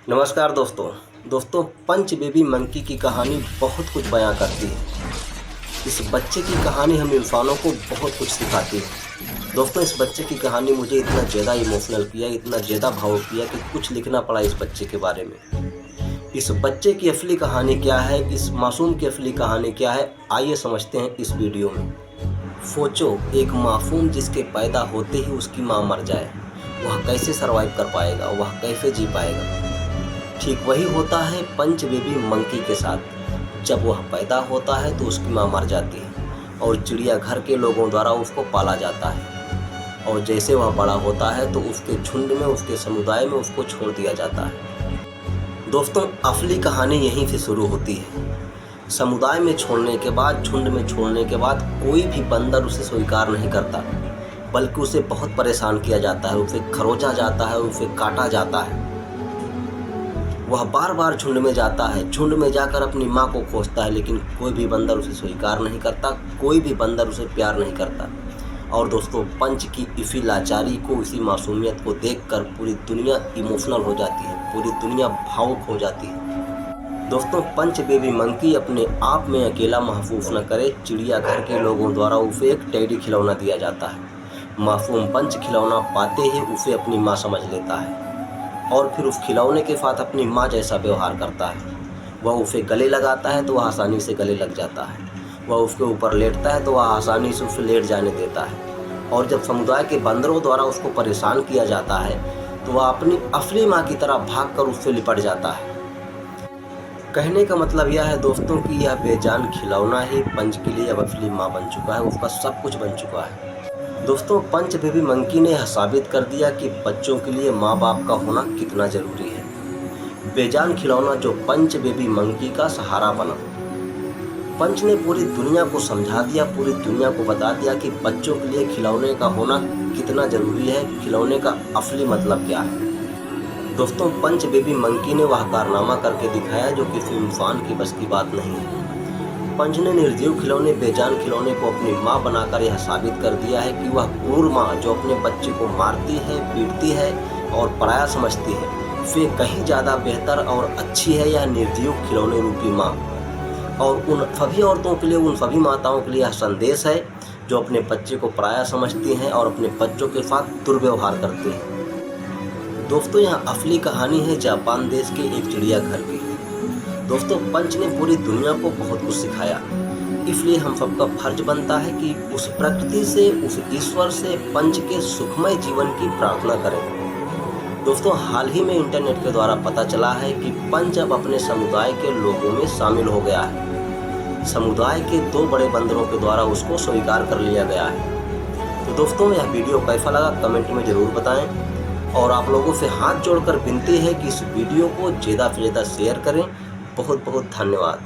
नमस्कार दोस्तों पंच baby monkey की कहानी बहुत कुछ बयां करती है। इस बच्चे की कहानी हम इंसानों को बहुत कुछ सिखाती है। दोस्तों, इस बच्चे की कहानी मुझे इतना ज़्यादा इमोशनल किया, इतना ज़्यादा भावुक किया कि कुछ लिखना पड़ा इस बच्चे के बारे में। इस बच्चे की असली कहानी क्या है, इस मासूम की असली कहानी क्या है, आइए समझते हैं इस वीडियो में। सोचो, एक मासूम जिसके पैदा होते ही उसकी माँ मर जाए, वह कैसे सर्वाइव कर पाएगा, वह कैसे जी पाएगा। ठीक वही होता है पंच बेबी मंकी के साथ। जब वह पैदा होता है तो उसकी माँ मर जाती है और चिड़ियाघर के लोगों द्वारा उसको पाला जाता है, और जैसे वह बड़ा होता है तो उसके झुंड में, उसके समुदाय में उसको छोड़ दिया जाता है। दोस्तों, असली कहानी यहीं से शुरू होती है। समुदाय में छोड़ने के बाद, झुंड में छोड़ने के बाद कोई भी बंदर उसे स्वीकार नहीं करता, बल्कि उसे बहुत परेशान किया जाता है, उसे खरोचा जाता है, उसे काटा जाता है। वह बार बार झुंड में जाता है, झुंड में जाकर अपनी माँ को खोजता है, लेकिन कोई भी बंदर उसे स्वीकार नहीं करता, कोई भी बंदर उसे प्यार नहीं करता। और दोस्तों, पंच की इसी लाचारी को, इसी मासूमियत को देखकर पूरी दुनिया इमोशनल हो जाती है, पूरी दुनिया भावुक हो जाती है। दोस्तों, पंच बेबी मंकी अपने आप में अकेला महसूस न करे, चिड़ियाघर के लोगों द्वारा उसे एक टेडी खिलौना दिया जाता है। मासूम पंच खिलौना पाते ही उसे अपनी माँ समझ लेता है और फिर उस खिलौने के साथ अपनी माँ जैसा व्यवहार करता है। वह उसे गले लगाता है तो वह आसानी से गले लग जाता है, वह उसके ऊपर लेटता है तो वह आसानी से उसे लेट जाने देता है। और जब समुदाय के बंदरों द्वारा उसको परेशान किया जाता है तो वह अपनी असली माँ की तरह भागकर उससे लिपट जाता है। कहने का मतलब यह है दोस्तों कि यह बेजान खिलौना ही पंच के लिए अब असली माँ बन चुका है, उसका सब कुछ बन चुका है। दोस्तों, पंच बेबी मंकी ने यह साबित कर दिया कि बच्चों के लिए माँ बाप का होना कितना जरूरी है। बेजान खिलौना जो पंच बेबी मंकी का सहारा बना। पंच ने पूरी दुनिया को समझा दिया, पूरी दुनिया को बता दिया कि बच्चों के लिए खिलौने का होना कितना जरूरी है, खिलौने का असली मतलब क्या है। दोस्तों, पंच बेबी मंकी ने वह कारनामा करके दिखाया जो किसी इंसान की बस की बात नहीं है। पंच ने निर्जीव खिलौने, बेजान खिलौने को अपनी माँ बनाकर यह साबित कर दिया है कि वह क्रूर माँ जो अपने बच्चे को मारती है, पीटती है और पराया समझती है, वे कहीं ज़्यादा बेहतर और अच्छी है यह निर्जीव खिलौने रूपी माँ। और उन सभी औरतों के लिए, उन सभी माताओं के लिए यह संदेश है जो अपने बच्चे को पराया समझती हैं और अपने बच्चों के साथ दुर्व्यवहार करती हैं। दोस्तों, यह असली कहानी है जापान देश के एक चिड़ियाघर की। दोस्तों, पंच ने पूरी दुनिया को बहुत कुछ सिखाया, इसलिए हम सबका फर्ज बनता है कि उस प्रकृति से, उस ईश्वर से पंच के सुखमय जीवन की प्रार्थना करें। दोस्तों, हाल ही में इंटरनेट के द्वारा पता चला है कि पंच अब अपने समुदाय के लोगों में शामिल हो गया है। समुदाय के 2 बड़े बंदरों के द्वारा उसको स्वीकार कर लिया गया है। तो दोस्तों, यह वीडियो कैसा लगा कमेंट में ज़रूर बताएं, और आप लोगों से हाथ जोड़कर विनती है कि इस वीडियो को ज़्यादा से ज़्यादा शेयर करें। बहुत बहुत धन्यवाद।